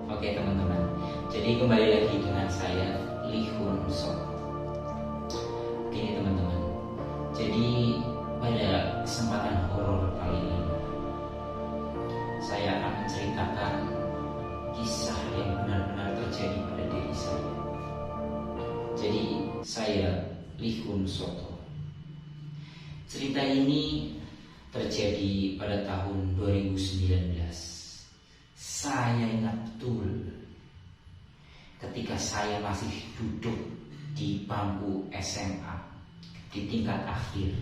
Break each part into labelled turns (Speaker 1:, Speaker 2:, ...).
Speaker 1: Oke teman-teman, jadi kembali lagi dengan saya Lee Hun Sok. Oke teman-teman, jadi pada kesempatan horor kali ini saya akan menceritakan kisah yang benar-benar terjadi pada diri saya. Jadi saya Lee Hun Soto. Cerita ini terjadi pada tahun 2019. Saya ingat betul ketika saya masih duduk di bangku SMA di tingkat akhir.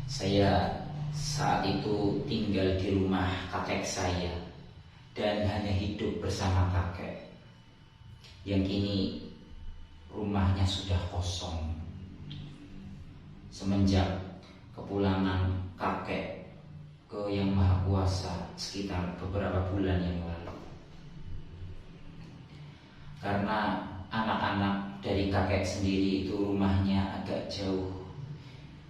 Speaker 1: Saya saat itu tinggal di rumah kakek saya dan hanya hidup bersama kakek yang kini rumahnya sudah kosong semenjak kepulangan kakek ke Yang Maha Kuasa sekitar beberapa bulan yang lalu. Karena anak-anak dari kakek sendiri itu rumahnya agak jauh,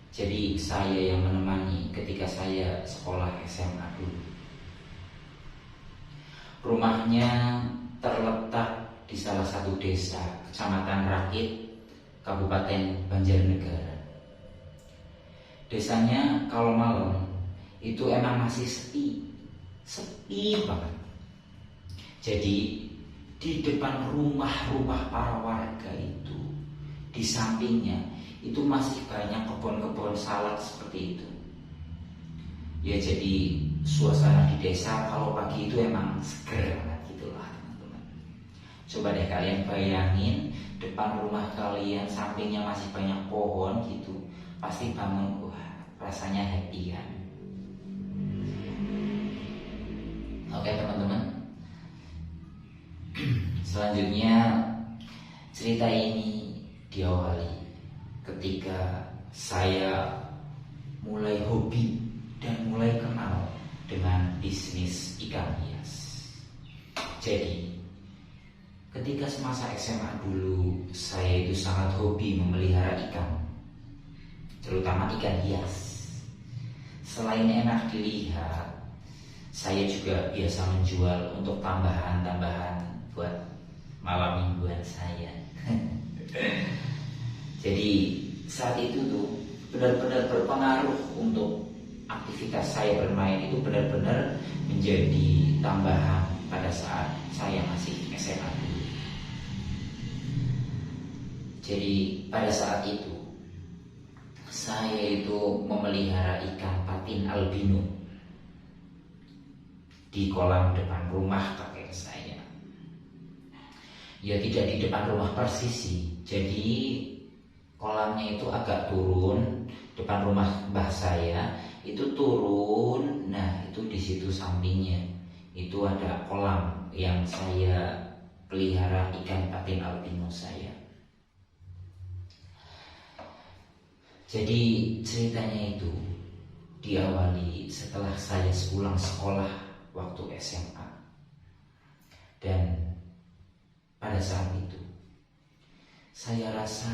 Speaker 1: jadi saya yang menemani ketika saya sekolah SMA dulu. Rumahnya terletak di salah satu desa Kecamatan Rakit, Kabupaten Banjarnegara. Desanya kalau malam itu emang masih sepi banget. Jadi di depan rumah-rumah para warga itu, di sampingnya itu masih banyak kebun-kebun salak seperti itu. Ya jadi suasana di desa kalau pagi itu emang seger banget gitulah teman-teman. Coba deh kalian bayangin depan rumah kalian sampingnya masih banyak pohon gitu, pasti bangun wah rasanya happy kan. Oke teman-teman, selanjutnya cerita ini diawali ketika saya mulai hobi dan mulai kenal dengan bisnis ikan hias. Jadi ketika semasa SMA dulu saya itu sangat hobi memelihara ikan, terutama ikan hias. Selain enak dilihat, saya juga biasa menjual untuk tambahan-tambahan buat malam mingguan saya. Jadi saat itu tuh benar-benar berpengaruh untuk aktivitas saya bermain itu benar-benar menjadi tambahan pada saat saya masih SMA dulu. Jadi pada saat itu saya itu memelihara ikan patin albino di kolam depan rumah kakek saya. Ya tidak di depan rumah persis sih. Jadi kolamnya itu agak turun, depan rumah mbah saya itu turun. Nah itu di situ sampingnya itu ada kolam yang saya pelihara ikan patin albino saya. Jadi ceritanya itu diawali setelah saya pulang sekolah waktu SMA. Dan pada saat itu saya rasa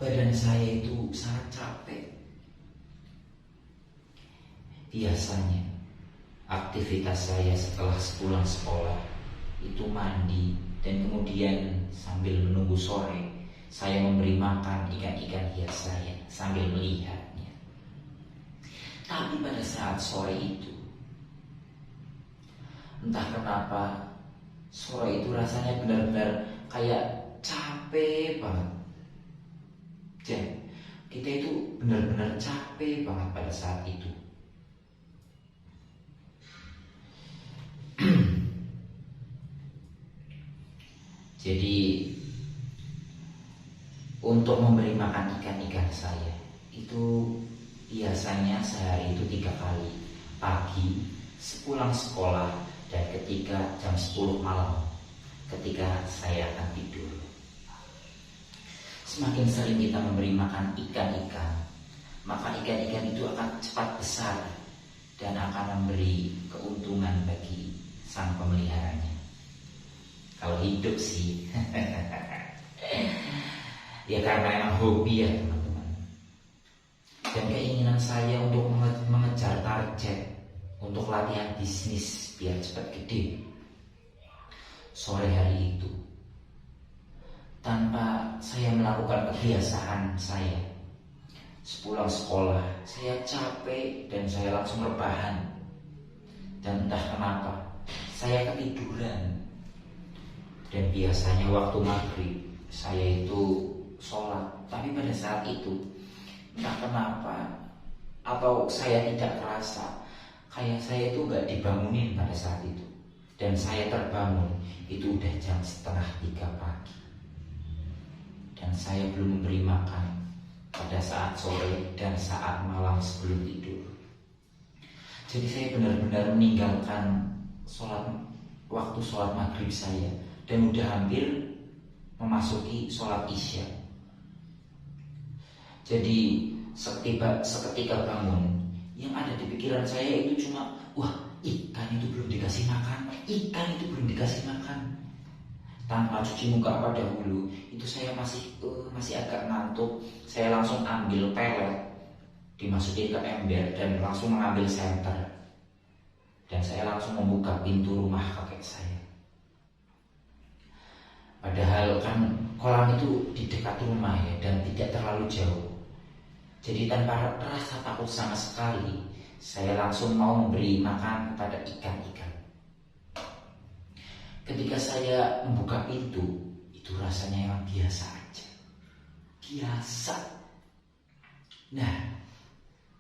Speaker 1: badan saya itu sangat capek. Biasanya aktivitas saya setelah pulang sekolah itu mandi dan kemudian sambil menunggu sore saya memberi makan ikan-ikan hias saya sambil melihatnya. Tapi pada saat sore itu, entah kenapa sore itu rasanya benar-benar kayak capek banget. Dan kita itu benar-benar capek banget pada saat itu. Jadi untuk memberi makan ikan-ikan saya itu biasanya sehari itu 3 kali, pagi sepulang sekolah dan ketika jam 10 malam ketika saya akan tidur. Semakin sering kita memberi makan ikan-ikan, maka ikan-ikan itu akan cepat besar dan akan memberi keuntungan bagi sang pemeliharanya. Kalau hidup sih ya karena emang hobi ya teman-teman. Dan keinginan saya untuk mengejar target untuk latihan bisnis biar cepat gede. Sore hari itu, tanpa saya melakukan kebiasaan saya, sepulang sekolah saya capek dan saya langsung rebahan. Dan entah kenapa saya ketiduran. Dan biasanya waktu maghrib saya itu sholat, tapi pada saat itu entah kenapa atau saya tidak terasa, kayak saya itu gak dibangunin pada saat itu. Dan saya terbangun itu udah jam 2:30 pagi. Dan saya belum memberi makan pada saat sore dan saat malam sebelum tidur. Jadi saya benar-benar meninggalkan waktu sholat maghrib saya, dan udah hampir memasuki sholat isya. Jadi seketika bangun, yang ada di pikiran saya itu cuma, wah, ikan itu belum dikasih makan, ikan itu belum dikasih makan. Tanpa cuci muka apa dahulu, itu saya masih agak ngantuk. Saya langsung ambil pelet, dimasukin ke ember dan langsung mengambil senter. Dan saya langsung membuka pintu rumah kakek saya. Padahal kan kolam itu di dekat rumah ya, dan tidak terlalu jauh. Jadi tanpa rasa takut sama sekali, saya langsung mau memberi makan kepada ikan-ikan. Ketika saya membuka pintu, itu rasanya emang biasa aja. Biasa. Nah,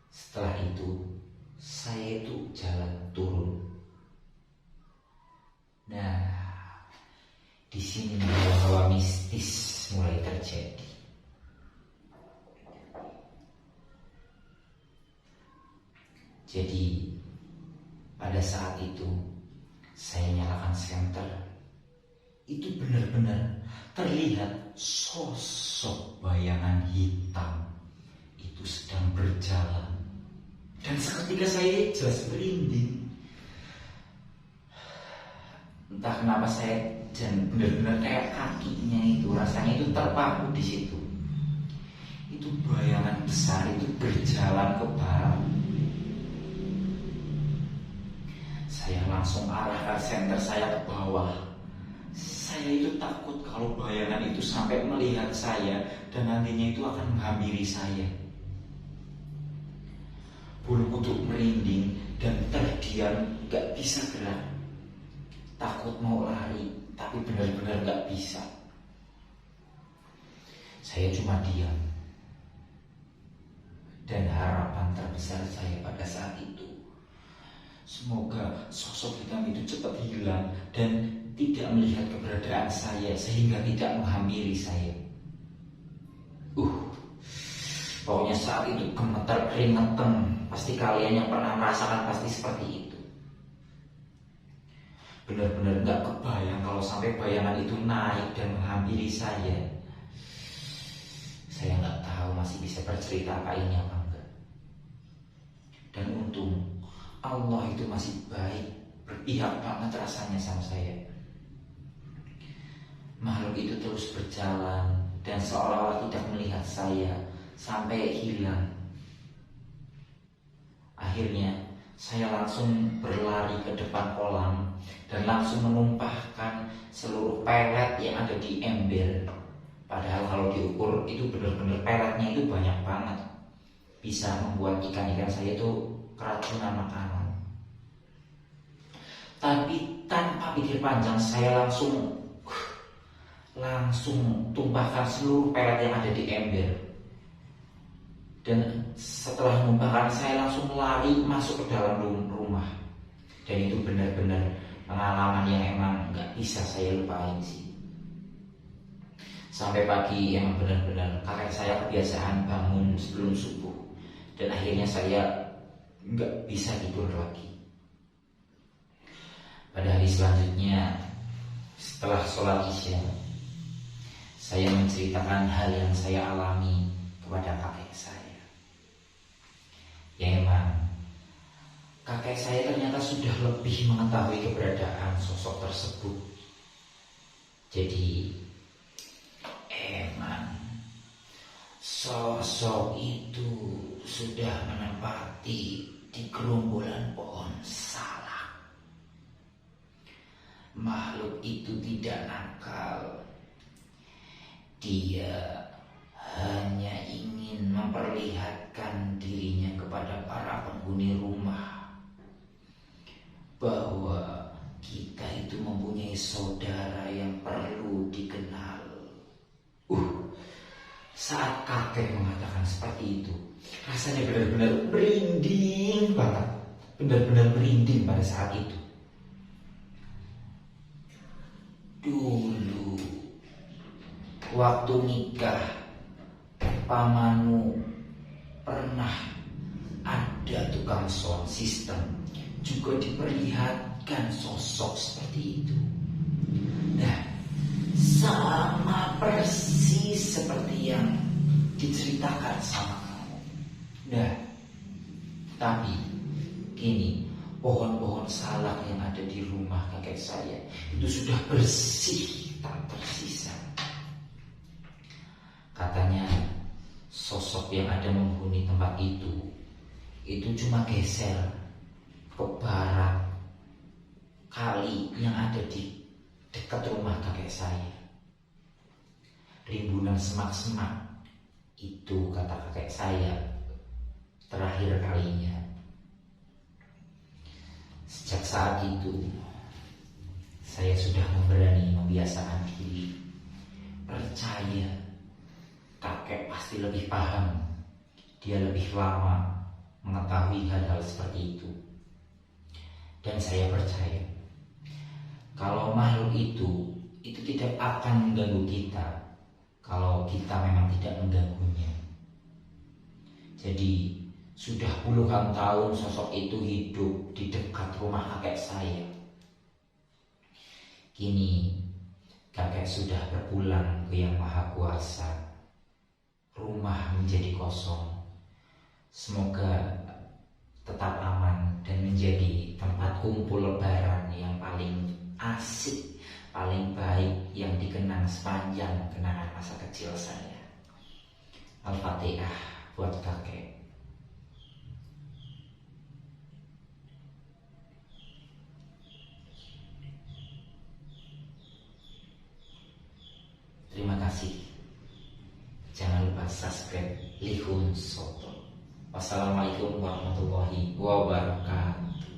Speaker 1: setelah itu saya itu jalan turun. Nah, di sini hawa mistis mulai terjadi. Jadi pada saat itu saya nyalakan senter. Itu benar-benar terlihat sosok bayangan hitam itu sedang berjalan. Dan seketika saya jelas merinding. Entah kenapa saya dan benar-benar kayak kakinya itu rasanya itu terpaku di situ. Itu bayangan besar itu berjalan ke barat. Saya langsung arahkan senter saya ke bawah. Saya itu takut kalau bayangan itu sampai melihat saya dan nantinya itu akan menghampiri saya. Bulu kuduk merinding dan terdiam, gak bisa gerak. Takut mau lari, tapi benar-benar gak bisa. Saya cuma diam. Dan harapan terbesar saya pada saat itu, semoga sosok hitam itu cepat hilang dan tidak melihat keberadaan saya sehingga tidak menghampiri saya. Pokoknya saat itu gemetar keringetan. Pasti kalian yang pernah merasakan pasti seperti itu. Benar-benar gak kebayang kalau sampai bayangan itu naik dan menghampiri saya. Saya gak tahu masih bisa bercerita apa ini apa enggak. Dan untung Allah itu masih baik, berpihak banget rasanya sama saya. Makhluk itu terus berjalan dan seolah-olah tidak melihat saya sampai hilang. Akhirnya saya langsung berlari ke depan kolam dan langsung menumpahkan seluruh pelet yang ada di ember. Padahal kalau diukur itu benar-benar peletnya itu banyak banget. Bisa membuat ikan-ikan saya itu keracunan makanan. Tapi tanpa pikir panjang saya langsung tumpahkan seluruh pelet yang ada di ember. Dan setelah menumpahkan saya langsung lari masuk ke dalam rumah. Dan itu benar-benar pengalaman yang emang gak bisa saya lupain sih. Sampai pagi emang benar-benar kakek saya kebiasaan bangun sebelum subuh. Dan akhirnya saya gak bisa tidur lagi. Pada hari selanjutnya, setelah sholat isya, saya menceritakan hal yang saya alami kepada kakek saya. Ya emang, kakek saya ternyata sudah lebih mengetahui keberadaan sosok tersebut. Jadi, emang sosok itu sudah menempati di gerombolan pohon makhluk itu tidak nakal. Dia hanya ingin memperlihatkan dirinya kepada para penghuni rumah bahwa kita itu mempunyai saudara yang perlu dikenal. Saat kakek mengatakan seperti itu, rasanya benar-benar merinding banget. Benar-benar merinding pada saat itu. Dulu, waktu nikah, pamanmu pernah ada tukang sound system, juga diperlihatkan sosok seperti itu. Nah, sama persis seperti yang diceritakan sama kamu. Nah, tapi kini pohon-pohon salak yang ada di rumah kakek saya itu sudah bersih, tak tersisa. Katanya sosok yang ada menghuni tempat itu cuma geser ke barat kali yang ada di dekat rumah kakek saya. Rimbunan semak-semak itu, kata kakek saya, terakhir kalinya. Sejak saat itu saya sudah berani membiasakan diri percaya kakek pasti lebih paham, dia lebih lama mengetahui hal-hal seperti itu. Dan saya percaya kalau makhluk itu tidak akan mengganggu kita kalau kita memang tidak mengganggunya. Jadi sudah puluhan tahun sosok itu hidup di dekat rumah kakek saya. Kini kakek sudah berpulang ke Yang Maha Kuasa. Rumah menjadi kosong. Semoga tetap aman dan menjadi tempat kumpul lebaran yang paling asik, paling baik yang dikenang sepanjang kenangan masa kecil saya. Al-Fatihah buat kakek. Terima kasih. Jangan lupa subscribe Lihun Soto. Wassalamualaikum warahmatullahi wabarakatuh.